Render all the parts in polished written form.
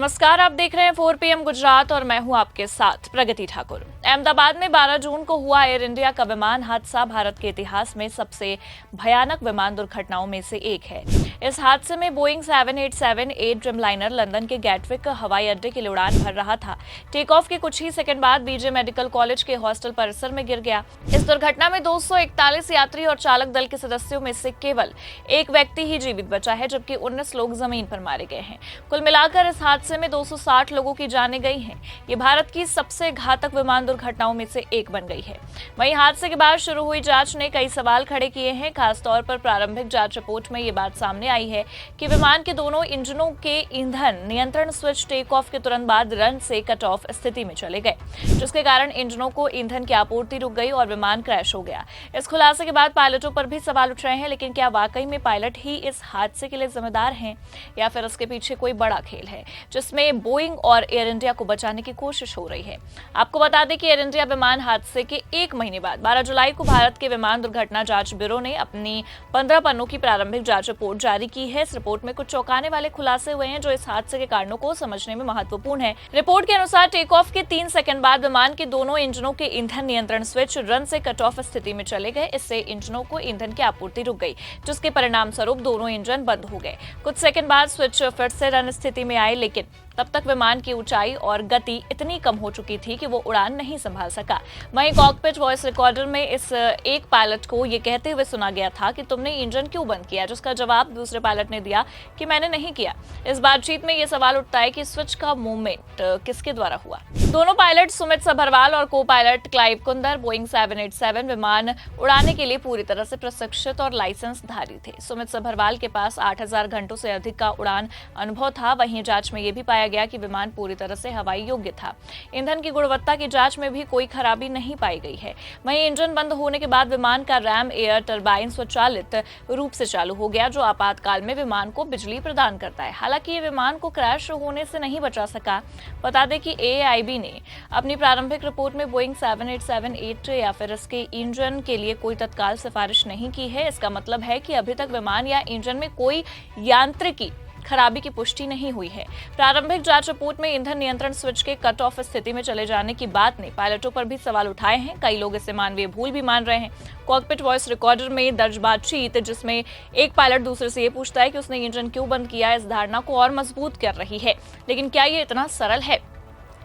नमस्कार, आप देख रहे हैं 4 PM गुजरात और मैं हूं आपके साथ प्रगति ठाकुर। अहमदाबाद में 12 जून को हुआ एयर इंडिया का विमान हादसा भारत के इतिहास में सबसे भयानक विमान दुर्घटनाओं में से एक है। इस हादसे में बोइंग 787-8 ड्रीमलाइनर लंदन के गैटविक हवाई अड्डे के लिए उड़ान भर रहा था। टेक ऑफ के कुछ ही सेकंड बाद बीजे मेडिकल कॉलेज के हॉस्टल परिसर में गिर गया। इस दुर्घटना में 241 यात्री और चालक दल के सदस्यों में से केवल एक व्यक्ति ही जीवित बचा है, जबकि 19 लोग जमीन पर मारे गए हैं। कुल मिलाकर इस हादसे में 260 लोगों की जानें गई हैं। ये भारत की सबसे घातक विमान दुर्घटनाओं में से एक बन गई है। वहीं हादसे के बाद शुरू हुई जांच ने कई सवाल खड़े किए हैं। खासतौर पर प्रारंभिक जांच रिपोर्ट में ये बात सामने आई है कि विमान के दोनों इंजनों के ईंधन नियंत्रण स्विच टेक ऑफ के तुरंत बाद रन से कट ऑफ स्थिति में चले गए, जिसके कारण इंजनों को ईंधन की आपूर्ति रुक गई और विमान क्रैश हो गया। इस खुलासे के बाद पायलटों पर भी सवाल उठ रहे हैं, लेकिन क्या वाकई में पायलट ही इस हादसे के लिए जिम्मेदार हैं या फिर इसके पीछे कोई बड़ा खेल है जिसमें बोइंग और एयर इंडिया को बचाने की कोशिश हो रही है। आपको बता दें कि एयर इंडिया विमान हादसे के एक महीने बाद 12 जुलाई को भारत के विमान दुर्घटना जांच ब्यूरो ने अपनी 15 पन्नों की प्रारंभिक जांच रिपोर्ट जारी की है। इस रिपोर्ट में कुछ चौंकाने वाले खुलासे हुए हैं जो इस हादसे के कारणों को समझने में महत्वपूर्ण है। रिपोर्ट के अनुसार टेक ऑफ के 3 सेकंड बाद विमान के दोनों इंजनों के ईंधन नियंत्रण स्विच रन से कट ऑफ स्थिति में चले गए। इससे इंजनों को ईंधन की आपूर्ति रुक गई, जिसके परिणाम स्वरूप दोनों इंजन बंद हो गए। कुछ सेकंड बाद स्विच फिर से रन स्थिति में आए, लेकिन तब तक विमान की ऊंचाई और गति इतनी कम हो चुकी थी कि वो उड़ान नहीं संभाल सका। वहीं कॉकपिट वॉइस रिकॉर्डर में इस एक पायलट को ये कहते हुए सुना गया था कि तुमने इंजन क्यों बंद किया, जिसका जवाब दूसरे पायलट ने दिया कि मैंने नहीं किया। इस बातचीत में ये सवाल उठता है कि स्विच का मूवमेंट किसके द्वारा हुआ। दोनों पायलट सुमित सभरवाल और को पायलट क्लाइव कुंदर बोइंग 787 विमान उड़ाने के लिए पूरी तरह से प्रशिक्षित और लाइसेंसधारी थे। सुमित सभरवाल के पास 8000 घंटों से अधिक का उड़ान अनुभव था। वहीं जांच में यह भी पाया गया कि विमान पूरी तरह से हवाई योग्य था। ईंधन की गुणवत्ता की जांच में भी कोई खराबी नहीं पाई गई है। वहीं इंजन बंद होने के बाद विमान का रैम एयर टरबाइन स्वचालित रूप से चालू हो गया, जो आपातकाल में विमान को बिजली प्रदान करता है। हालांकि ये विमान को क्रैश होने से नहीं बचा सका। बता दें कि AAIB ने अपनी प्रारंभिक रिपोर्ट में बोइंग 787-8 या फिर इसके इंजन के लिए कोई तत्काल सिफारिश नहीं की है। इसका मतलब है कि अभी तक विमान या इंजन में कोई यांत्रिकी खराबी की पुष्टि नहीं हुई है। प्रारंभिक जांच रिपोर्ट में ईंधन नियंत्रण स्विच के कट ऑफ स्थिति में चले जाने की बात ने पायलटों पर भी सवाल उठाए हैं। कई लोग इसे मानवीय भूल भी मान रहे हैं। कॉकपिट वॉइस रिकॉर्डर में दर्ज बातचीत जिसमें एक पायलट दूसरे से ये पूछता है कि उसने इंजन क्यों बंद किया, इस धारणा को और मजबूत कर रही है। लेकिन क्या ये इतना सरल है?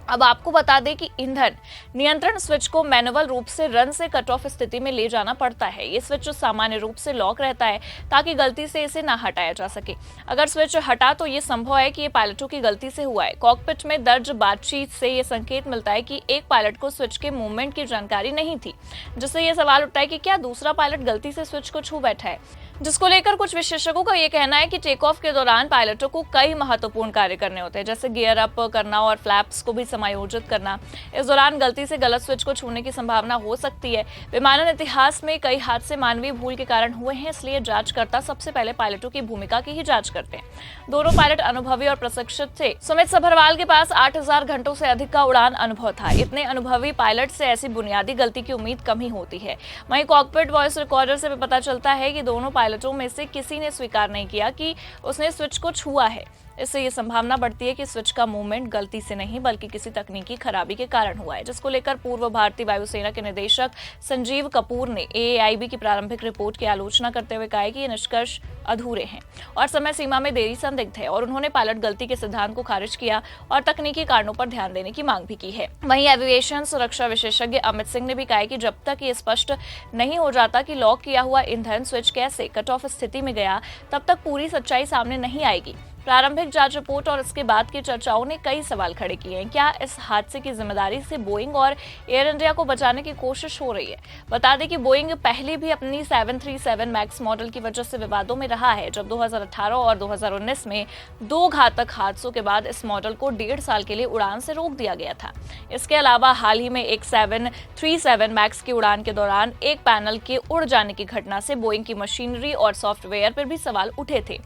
अब आपको बता दें कि ईंधन नियंत्रण स्विच को मैनुअल रूप से रन से कट ऑफ स्थिति में ले जाना पड़ता है। ये स्विच सामान्य रूप से लॉक रहता है ताकि गलती से इसे ना हटाया जा सके। अगर स्विच हटा तो ये संभव है कि ये पायलटों की गलती से हुआ है। कॉकपिट में दर्ज बातचीत से ये संकेत मिलता है कि एक पायलट को स्विच के मूवमेंट की जानकारी नहीं थी, जिससे ये सवाल उठता है कि क्या दूसरा पायलट गलती से स्विच को छू बैठा है, जिसको लेकर कुछ विशेषज्ञों का ये कहना है कि टेक ऑफ के दौरान पायलटों को कई महत्वपूर्ण कार्य करने होते हैं, जैसे गियर अप करना और फ्लैप्स को भी समायोजित करना। इस दौरान गलती से गलत स्विच को छूने की संभावना हो सकती है। विमानन इतिहास में कई हादसे मानवीय भूल के कारण हुए हैं, इसलिए जांचकर्ता सबसे पहले पायलटों की भूमिका की ही जांच करते हैं। दोनों पायलट अनुभवी और प्रशिक्षित थे। सुमित सभरवाल के पास 8000 घंटों से अधिक का उड़ान अनुभव था। इतने अनुभवी पायलट से ऐसी बुनियादी गलती की उम्मीद कम ही होती है। वहीं कॉकपिट वॉइस रिकॉर्डर से भी पता चलता है कि दोनों पायलटों में से किसी ने स्वीकार नहीं किया कि उसने स्विच को छुआ है। इससे ये संभावना बढ़ती है कि स्विच का मूवमेंट गलती से नहीं बल्कि किसी तकनीकी खराबी के कारण हुआ है, जिसको लेकर पूर्व भारतीय वायुसेना के निदेशक संजीव कपूर ने AAIB की प्रारंभिक रिपोर्ट की आलोचना करते हुए कहा कि ये निष्कर्ष अधूरे हैं और समय सीमा में देरी संदिग्ध है, और उन्होंने पायलट गलती के सिद्धांत को खारिज किया और तकनीकी कारणों पर ध्यान देने की मांग भी की है। वहीं एविएशन सुरक्षा विशेषज्ञ अमित सिंह ने भी कहा कि जब तक ये स्पष्ट नहीं हो जाता कि लॉक किया हुआ ईंधन स्विच कैसे कट ऑफ स्थिति में गया, तब तक पूरी सच्चाई सामने नहीं आएगी। प्रारंभिक जांच रिपोर्ट और इसके बाद की चर्चाओं ने कई सवाल खड़े किए हैं। क्या इस हादसे की जिम्मेदारी से बोइंग और एयर इंडिया को बचाने की कोशिश हो रही है? बता दें कि बोइंग पहले भी अपनी 737 मैक्स मॉडल की वजह से विवादों में रहा है। जब 2018 और 2019 में 2 घातक हादसों के बाद इस मॉडल को 1.5 साल के लिए उड़ान से रोक दिया गया था। इसके अलावा हाल ही में एक 737 मैक्स की उड़ान के दौरान एक पैनल के उड़ जाने की घटना से बोइंग की मशीनरी और सॉफ्टवेयर पर भी सवाल उठे थे।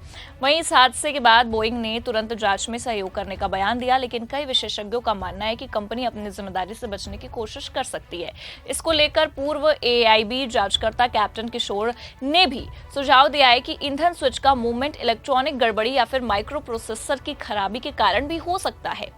वहीं इस हादसे के बाद बोइंग ने तुरंत जांच में सहयोग करने का बयान दिया, लेकिन कई विशेषज्ञों का मानना है कि कंपनी अपनी जिम्मेदारी से बचने की कोशिश कर सकती है। इसको लेकर पूर्व AIB जांचकर्ता कैप्टन किशोर ने भी सुझाव दिया है कि ईंधन स्विच का मूवमेंट इलेक्ट्रॉनिक गड़बड़ी या फिर माइक्रो प्रोसेसर की खराबी के कारण भी हो सकता है।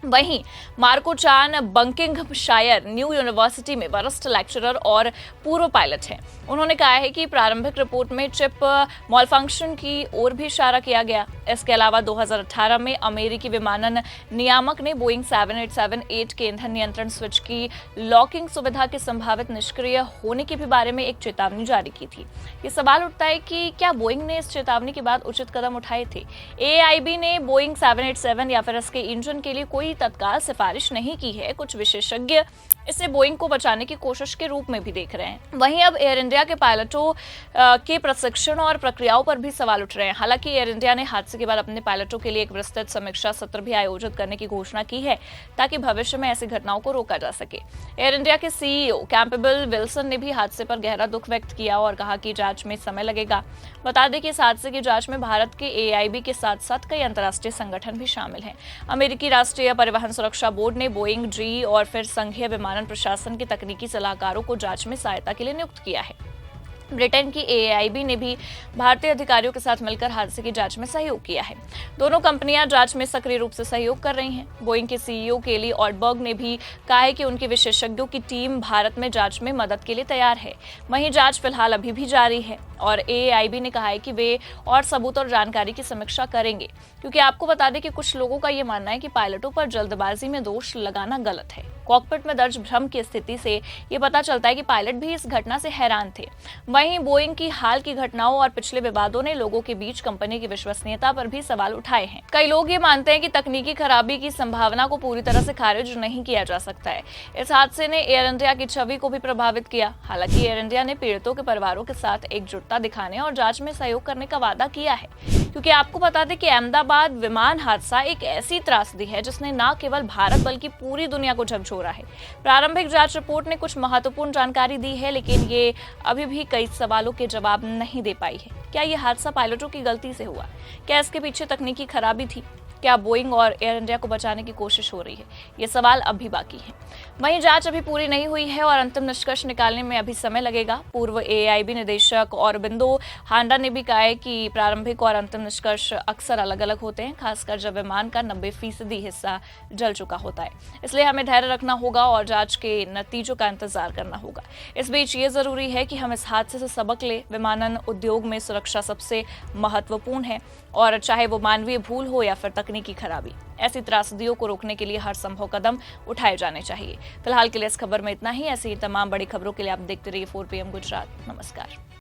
वहीं मार्को चान बकिंघमशायर न्यू यूनिवर्सिटी में वरिष्ठ लेक्चरर और पूर्व पायलट हैं। उन्होंने कहा है कि प्रारंभिक रिपोर्ट में चिप मॉलफंक्शन की ओर भी इशारा किया गया। इसके अलावा 2018 में अमेरिकी विमानन नियामक ने बोइंग 7878 के ईंधन नियंत्रण स्विच की लॉकिंग सुविधा के संभावित निष्क्रिय होने के भी बारे में एक चेतावनी जारी की थी। ये सवाल उठता है कि क्या बोइंग ने इस चेतावनी के बाद उचित कदम उठाए थे? AIB ने बोइंग 787 या फिर इसके इंजन के लिए कोई तत्काल सिफारिश नहीं की है। कुछ विशेषज्ञ इसे बोइंग को बचाने की कोशिश के रूप में भी देख रहे हैं। वहीं अब एयर इंडिया के पायलटों के प्रशिक्षण और प्रक्रियाओं पर भी सवाल उठ रहे हैं। हालांकि एयर इंडिया ने हादसे के बाद अपने पायलटों के लिए एक विस्तृत समीक्षा सत्र भी आयोजित करने की घोषणा की है, ताकि भविष्य में ऐसी घटनाओं को रोका जा सके। एयर इंडिया के CEO कैम्पबेल विल्सन ने भी हादसे पर गहरा दुख व्यक्त किया और कहा कि जांच में समय लगेगा। बता दें कि इस हादसे की जांच में भारत के AIB के साथ साथ कई अंतर्राष्ट्रीय संगठन भी शामिल हैं। अमेरिकी राष्ट्रीय परिवहन सुरक्षा बोर्ड ने बोइंग, GE और फिर संघीय विमानन प्रशासन के तकनीकी सलाहकारों को जांच में सहायता के लिए नियुक्त किया है। ब्रिटेन की AIB ने भी भारतीय अधिकारियों के साथ मिलकर हादसे की जांच में सहयोग किया है। दोनों कंपनियां जांच में सक्रिय रूप से सहयोग कर रही हैं। बोइंग के CEO केली ऑल्डबर्ग ने भी कहा है कि उनकी विशेषज्ञों की टीम भारत में जांच में मदद के लिए तैयार है। वहीं जांच फिलहाल अभी भी जारी है और AIB ने कहा है कि वे और सबूत और जानकारी की समीक्षा करेंगे, क्योंकि आपको बता दें कि कुछ लोगों का ये मानना है कि पायलटों पर जल्दबाजी में दोष लगाना गलत है। कॉकपिट में दर्ज भ्रम की स्थिति से ये पता चलता है कि पायलट भी इस घटना से हैरान थे। वहीं बोइंग की हाल की घटनाओं और पिछले विवादों ने लोगों के बीच कंपनी की विश्वसनीयता पर भी सवाल उठाए हैं। कई लोग ये मानते हैं कि तकनीकी खराबी की संभावना को पूरी तरह से खारिज नहीं किया जा सकता है। इस हादसे ने एयर इंडिया की छवि को भी प्रभावित किया। हालांकि एयर इंडिया ने पीड़ितों के परिवारों के साथ एकजुटता दिखाने और जांच में सहयोग करने का वादा किया है, क्योंकि आपको बता दें कि अहमदाबाद विमान हादसा एक ऐसी त्रासदी है जिसने न केवल भारत बल्कि पूरी दुनिया को झकझोरा है। प्रारंभिक जांच रिपोर्ट ने कुछ महत्वपूर्ण जानकारी दी है, लेकिन ये अभी भी कई सवालों के जवाब नहीं दे पाई है। क्या ये हादसा पायलटों की गलती से हुआ? क्या इसके पीछे तकनीकी खराबी थी? क्या बोइंग और एयर इंडिया को बचाने की कोशिश हो रही है? ये सवाल अभी बाकी है। वहीं जांच अभी पूरी नहीं हुई है और अंतिम निष्कर्ष निकालने में अभी समय लगेगा। पूर्व AIB निदेशक औरबिंदो हांडा ने भी कहा है कि प्रारंभिक और अंतिम निष्कर्ष अक्सर अलग अलग होते हैं, खासकर जब विमान का 90% हिस्सा जल चुका होता है। इसलिए हमें धैर्य रखना होगा और जांच के नतीजों का इंतजार करना होगा। इस बीच ये जरूरी है कि हम इस हादसे से सबक लें। विमानन उद्योग में सुरक्षा सबसे महत्वपूर्ण है, और चाहे वो मानवीय भूल हो या फिर तकनीकी खराबी, ऐसी त्रासदियों को रोकने के लिए हर संभव कदम उठाए जाने चाहिए। फिलहाल के लिए इस खबर में इतना ही। ऐसी तमाम बड़ी खबरों के लिए आप देखते रहिए 4 PM गुजरात। नमस्कार।